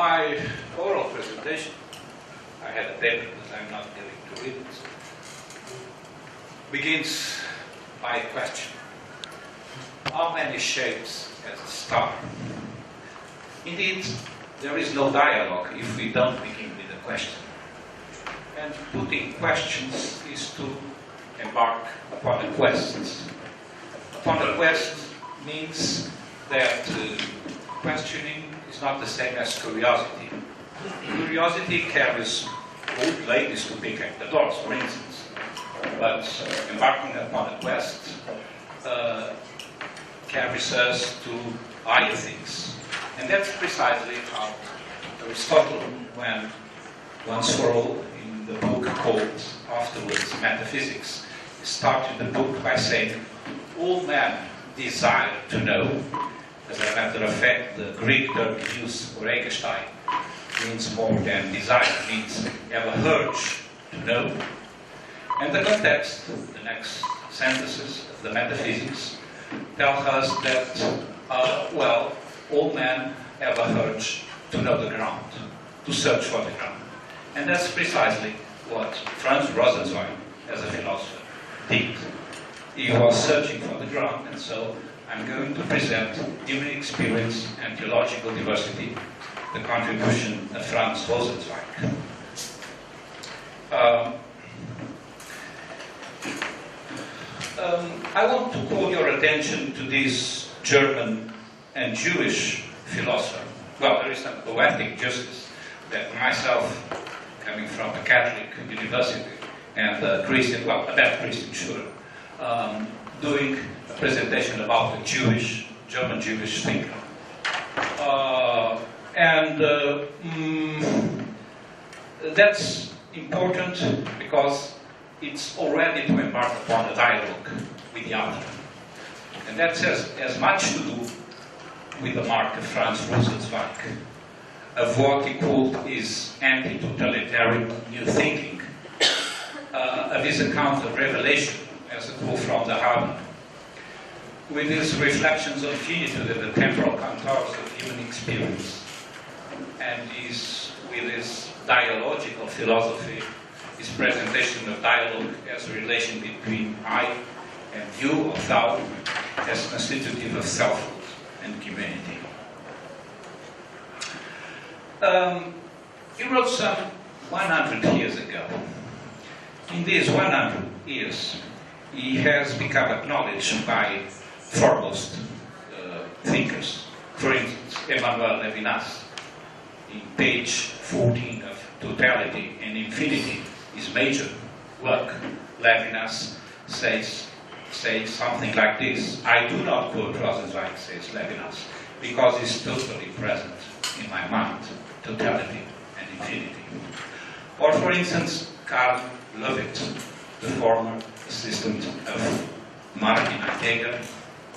My oral presentation, I had a paper, but I'm not going to read it, begins by a question. How many shapes has a star? Indeed, there is no dialogue if we don't begin with a question. And putting questions is to embark upon a quest. Upon a quest means that questioning is not the same as curiosity. Curiosity carries old ladies to pick at the doors, for instance. But embarking upon a quest carries us to higher things. And that's precisely how Aristotle, when once for all, in the book called afterwards Metaphysics, started the book by saying, all men desire to know. As a matter of fact, the Greek term used for Egerstein means more than desire, means have a urge to know. And the context, the next sentences of the Metaphysics, tell us that, well, all men have a urge to know the ground, to search for the ground. And that's precisely what Franz Rosenzweig, as a philosopher, did. He was searching for the ground, and so I'm going to present human experience and theological diversity, the contribution of Franz Rosenzweig. I want to call your attention to this German and Jewish philosopher. Well, there is some poetic justice that myself, coming from a Catholic university and a Christian, well, a bad Christian, sure, doing a presentation about a German Jewish thinker. That's important because it's already to embark upon a dialogue with the other. And that has as much to do with the mark of Franz Rosenzweig, of what he called his anti-totalitarian new thinking, of his account of revelation as a call from the heaven, with his reflections on finitude and the temporal contours of human experience, and with his dialogical philosophy, his presentation of dialogue as a relation between I and you, or thou, as constitutive of selfhood and humanity. He wrote some 100 years ago. In these 100 years, he has become acknowledged by foremost thinkers. For instance, Emmanuel Levinas, in page 14 of Totality and Infinity, his major work, Levinas says something like this: I do not quote Rosenzweig, says Levinas, because it's totally present in my mind, totality and infinity. Or for instance, Karl Löwit, the former assistant of Martin Heidegger,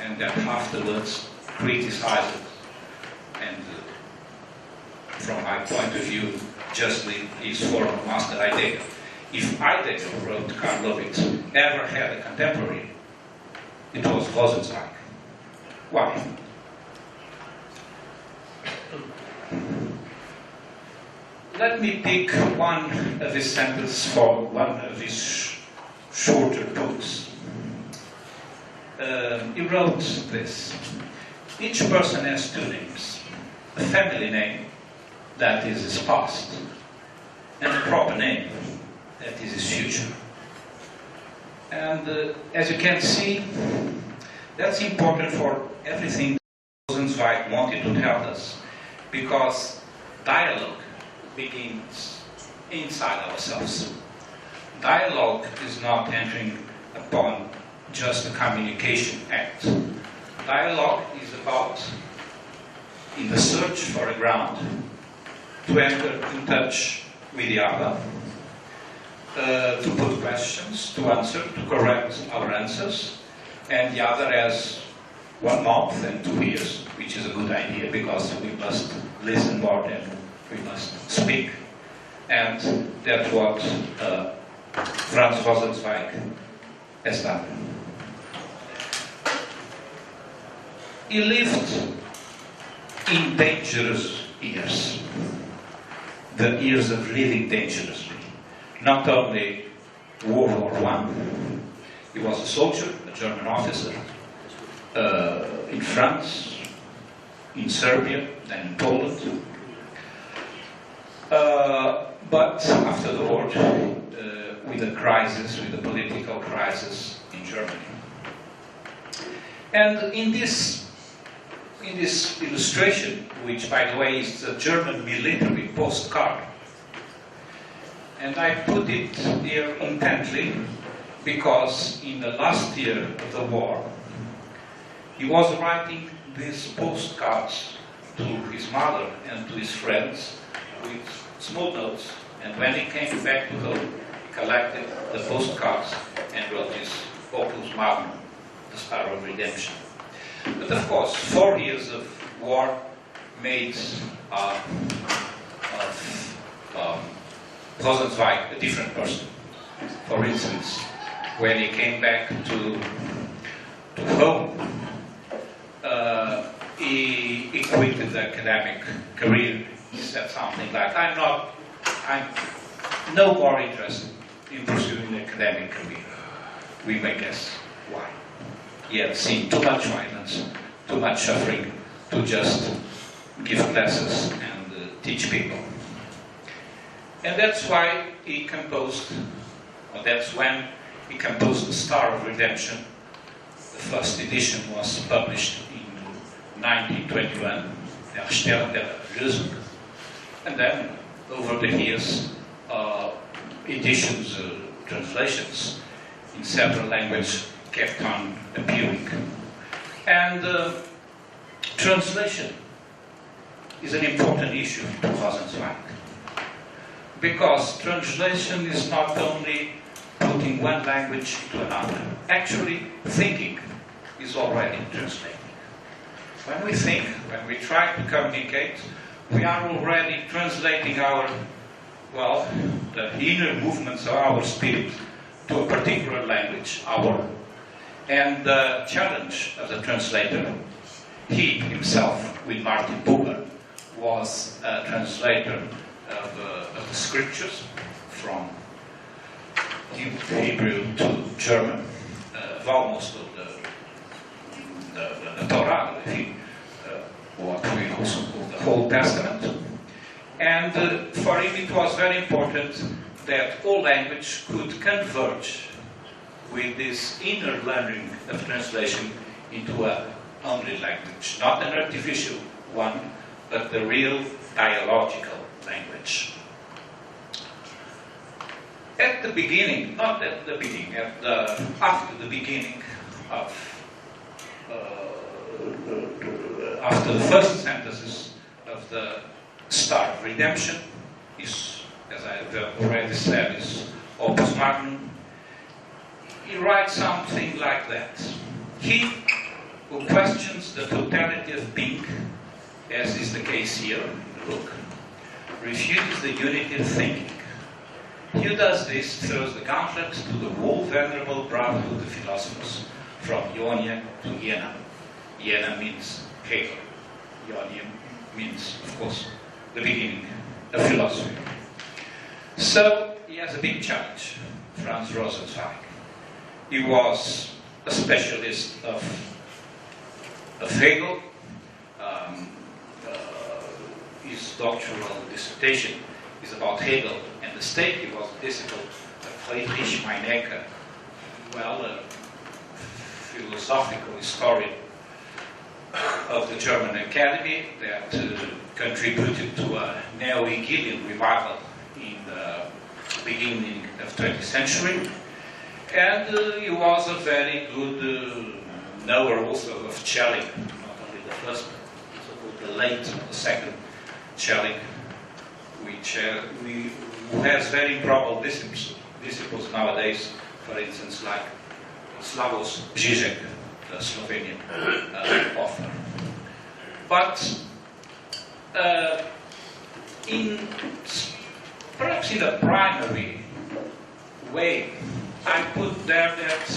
and that afterwards criticized and from my point of view, justly his former master Heidegger. If Heidegger wrote Karl Löwit ever had a contemporary, it was Rosenzweig. Why? Let me pick one of his sentences for one of his shorter books. He wrote this: each person has two names, a family name, that is his past, and a proper name, that is his future. And as you can see, that's important for everything Rosenzweig wanted to tell us, because dialogue begins inside ourselves. Dialogue is not entering upon just a communication act. Dialogue is about, in the search for a ground, to enter in touch with the other, to put questions, to answer, to correct our answers, and the other has 1 mouth and 2 ears, which is a good idea because we must listen more than we must speak. And that's what Franz Rosenzweig has done. He lived in dangerous years. the years of living dangerously. Not only World War I, he was a soldier, a German officer, in France, in Serbia, then in Poland. But after the war, with the crisis, with the political crisis in Germany. And in this illustration, which by the way is a German military postcard, and I put it here intently because in the last year of the war, he was writing these postcards to his mother and to his friends with small notes, and when he came back to home, he collected the postcards and wrote his opus magnum, The Star of Redemption. But of course, 4 years of war made Rosenzweig a different person. For instance, when he came back to home, he quitted the academic career. He said something like, I'm no more interested in pursuing an academic career. We may guess why. He had seen too much violence, too much suffering to just give classes and teach people. And that's why he composed, or that's when he composed The Star of Redemption. The first edition was published in 1921, Der Stern der Erlösung. And then, over the years, editions, translations in several languages kept on appearing. And translation is an important issue to Rosenzweig, because translation is not only putting one language into another. Actually, thinking is already translating. When we think, when we try to communicate, we are already translating the inner movements of our spirit to a particular language, our. And the challenge of the translator, he himself, with Martin Buber, was a translator of the scriptures from Hebrew to German, of almost of the Torah, what we also call the Old Testament. And for him it was very important that all language could converge with this inner learning of translation into a only language, not an artificial one, but the real dialogical language. At the beginning, not at the beginning, after the beginning of, after the first sentences of the Star of Redemption, is, as I have already said, is opus magnum. He writes something like that. He who questions the totality of being, as is the case here in the book, refutes the unity of thinking. He who does this throws the gauntlet to the whole venerable brotherhood of philosophers, from Ionia to Iena. Iena means Hegel. Ionia means, of course, the beginning of philosophy. So, he has a big challenge, Franz Rosenzweig. He was a specialist of Hegel. His doctoral dissertation is about Hegel and the state. He was a disciple of Friedrich Meinecke, a philosophical historian of the German Academy that contributed to a neo-Hegelian revival in the beginning of the 20th century. And he was a very good knower also of Schelling, not only the first, but the late, the second Schelling, which who has very improbable disciples nowadays, for instance, like Slavoj Žižek, the Slovenian author. But perhaps in a primary way, I put there that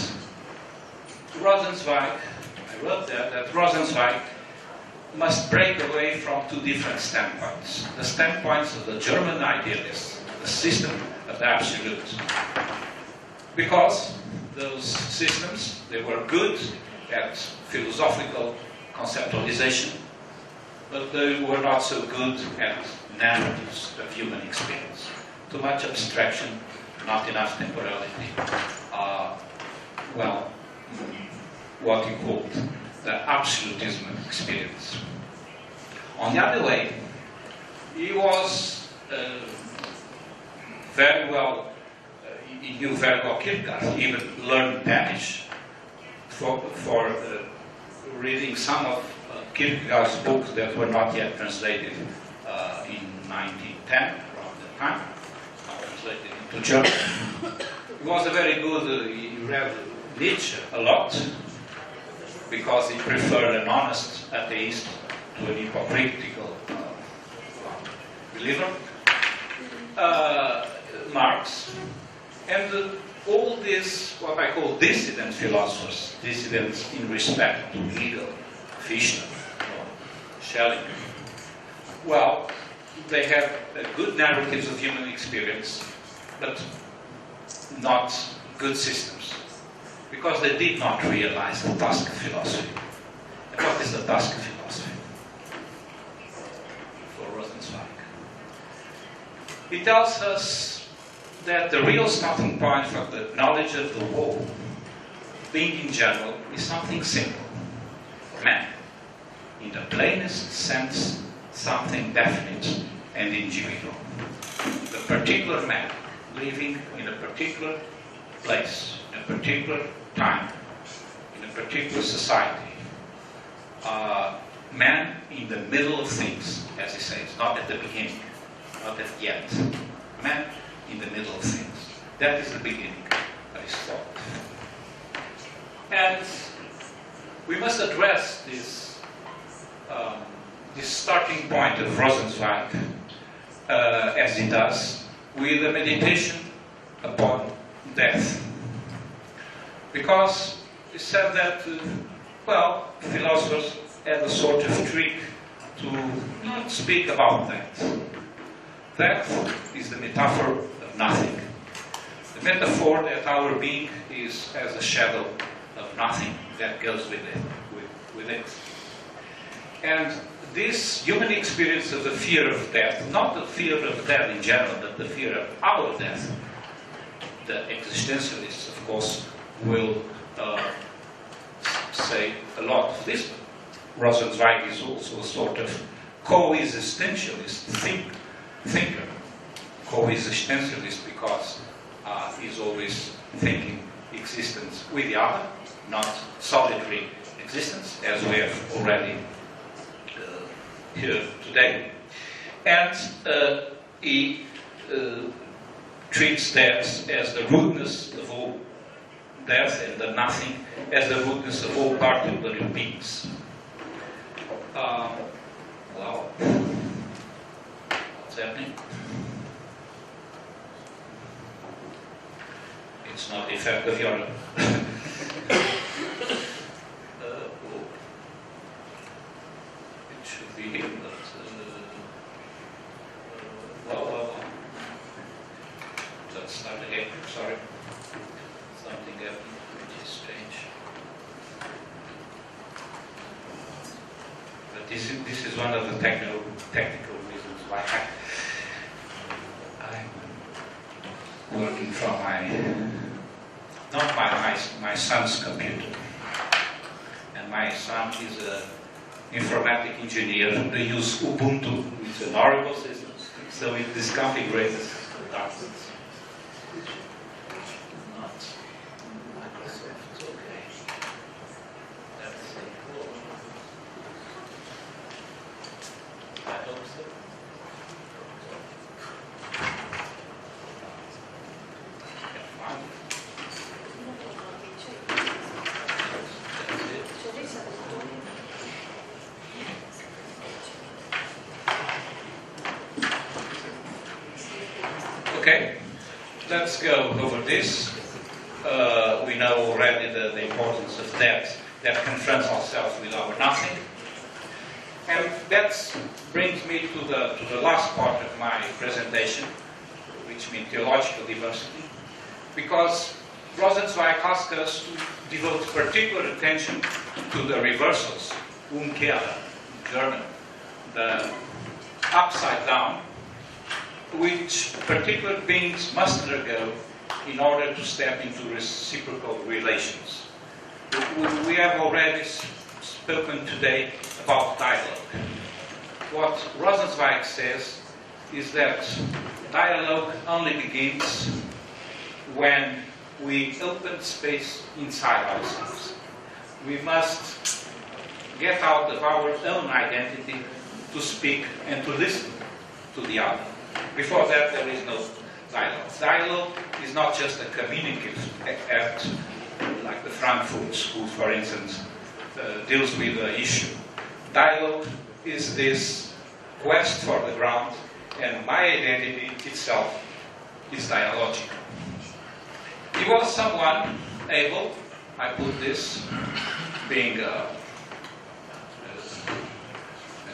Rosenzweig, I wrote there that Rosenzweig must break away from two different standpoints. The standpoints of the German idealists, the system of the absolute. Because those systems, they were good at philosophical conceptualization, but they were not so good at narratives of human experience. Too much abstraction, not enough temporality. Well, what he called the absolutism of experience. On the other way, he was very well, he knew very well Kierkegaard. He even learned Danish for reading some of Kierkegaard's books that were not yet translated in 1910, around that time, not translated into German. He was a very good, he read Nietzsche a lot, because he preferred an honest atheist to an hypocritical believer. Marx, and all these, what I call dissident philosophers, dissidents in respect to Hegel, Fichte, Schelling. Well, they have good narratives of human experience, but not good systems, because they did not realize the task of philosophy. And what is the task of philosophy? For Rosenzweig. He tells us that the real starting point for the knowledge of the whole, being in general, is something simple. Man. In the plainest sense, something definite and individual. The particular man, living in a particular place, in a particular time, in a particular society. Man in the middle of things, as he says, not at the beginning, not at the end. Man in the middle of things. That is the beginning of his thought. And we must address this starting point of Rosenzweig, as he does, with a meditation upon death. Because he said that, well, philosophers had a sort of trick to not speak about that. Death is the metaphor of nothing. The metaphor that our being is as a shadow of nothing that goes with it. And this human experience of the fear of death, not the fear of death in general, but the fear of our death, the existentialists, of course, will say a lot of this. Rosenzweig is also a sort of co-existentialist thinker. Co-existentialist because he's always thinking existence with the other, not solitary existence, as we have already heard today. And he treats death as the rudeness of all death, and the nothing as the rudeness of all particular beings. Well, what's happening? It's not the effect of your it should be here, but well. Let's start again. Sorry, something happened which is strange. But this is one of the technical reasons why I'm working from my son's computer. And my son is an informatic engineer. They use Ubuntu, which is an horrible system. So it disconfigures the darkness. Not Microsoft, okay. Let's see. I hope so. Okay, let's go over this. We know already the importance of that confronts ourselves with our nothing. And that brings me to the last part of my presentation, which means theological diversity, because Rosenzweig asks us to devote particular attention to the reversals, Umkehr in German, the upside down, which particular beings must undergo in order to step into reciprocal relations. We have already spoken today about dialogue. What Rosenzweig says is that dialogue only begins when we open space inside ourselves. We must get out of our own identity to speak and to listen to the other. Before that, there is no dialogue. Dialogue is not just a communicative act, like the Frankfurt School, for instance, deals with the issue. Dialogue is this quest for the ground, and my identity itself is dialogical. He was someone able, I put this, being a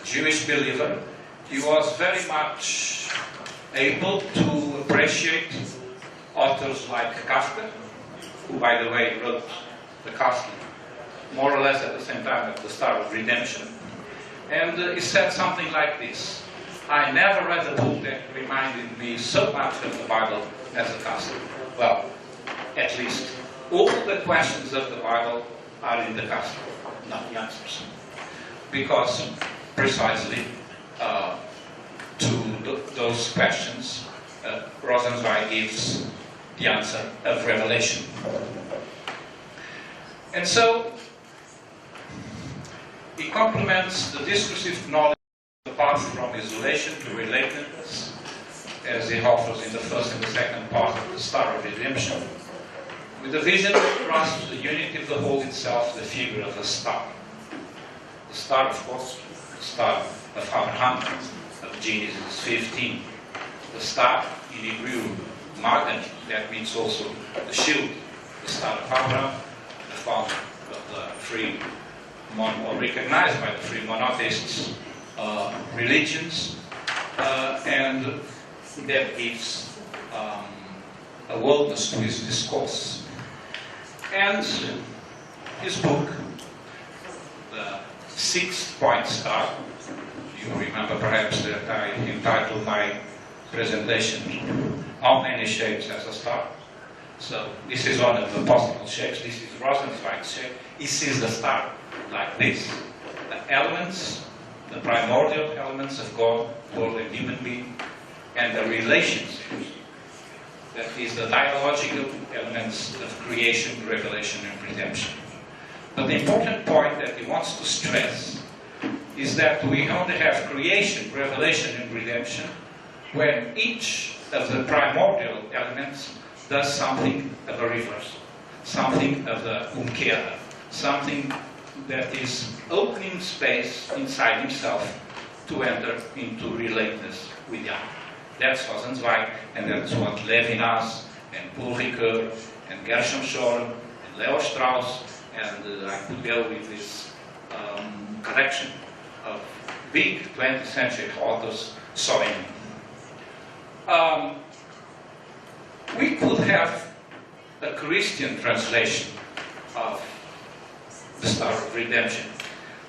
Jewish believer, he was very much able to appreciate authors like Castro, who, by the way, wrote the Castro more or less at the same time as the Star of Redemption. And he said something like this: I never read a book that reminded me so much of the Bible as the Castro. Well, at least all the questions of the Bible are in the Castro, not the answers. Because precisely to those questions, Rosenzweig gives the answer of revelation. And so, he complements the discursive knowledge of the path from isolation to relatedness, as he offers in the first and the second part of the Star of Redemption, with a vision that grasps the unity of the whole itself, the figure of the star. The star, of course, the star of Abraham, of Genesis 15. The star, in Hebrew, Magen, that means also the shield. The star of Abraham, the founder of the free, or recognized by the free monotheists religions, and that gives a wellness to his discourse. And his book, the Sixth Point Star, you remember perhaps that I entitled my presentation, How Many Shapes Has a Star? So this is one of the possible shapes. This is Rosenzweig's shape. He sees the star like this. The elements, the primordial elements of God, world and human being, and the relationships. That is the dialogical elements of creation, revelation, and redemption. But the important point that he wants to stress is that we only have creation, revelation, and redemption when each of the primordial elements does something of a reversal, something of the Umkehr, something that is opening space inside himself to enter into relatedness with the other. That's Rosenzweig, and that's what Levinas, and Paul Ricoeur, and Gershom Scholem, and Leo Strauss, and I could go with this collection of big 20th century authors saw in him. We could have a Christian translation of the Star of Redemption.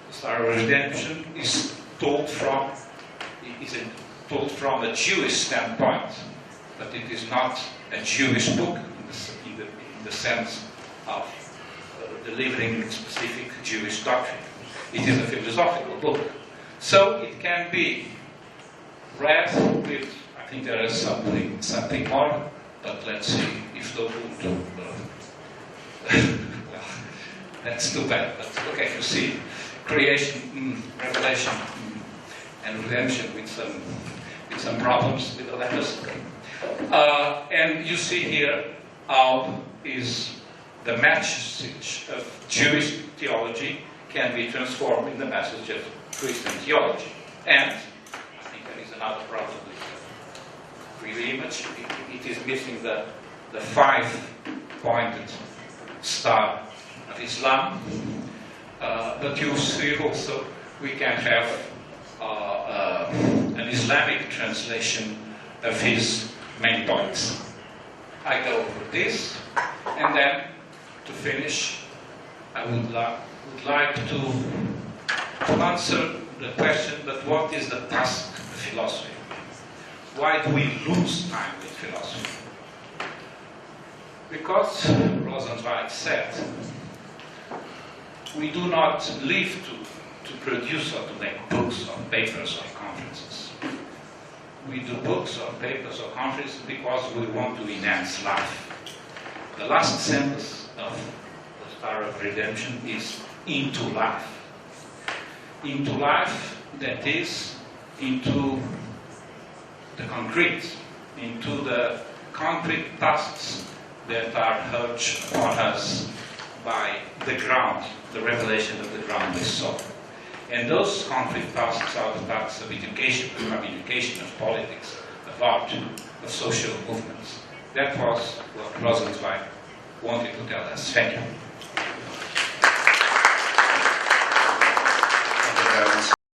The Star of Redemption is told from a Jewish standpoint, but it is not a Jewish book in the sense of delivering specific Jewish doctrine. It is a philosophical book. So it can be read with, I think there is something more, but let's see if those will do. Well, that's too bad, but okay, you see creation, revelation, and redemption with some problems with the letters. And you see here how is the message of Jewish theology can be transformed in the message of Christian theology. And I think there is another problem with the image. It is missing the 5-pointed star of Islam. But you see also we can have Islamic translation of his main points. I go over this, and then, to finish, I would like to answer the question, but what is the task of philosophy? Why do we lose time with philosophy? Because, Rosenzweig said, we do not live to produce or to make books or papers or conferences. We do books or papers or conferences because we want to enhance life. The last sentence of the Star of Redemption is into life. Into life, that is, into the concrete, into the concrete tasks that are urged upon us by the ground, the revelation of the ground we saw. And those concrete tasks are the tasks of education, of politics, of art, of social movements. That was what Rosenzweig wanted to tell us. Thank you.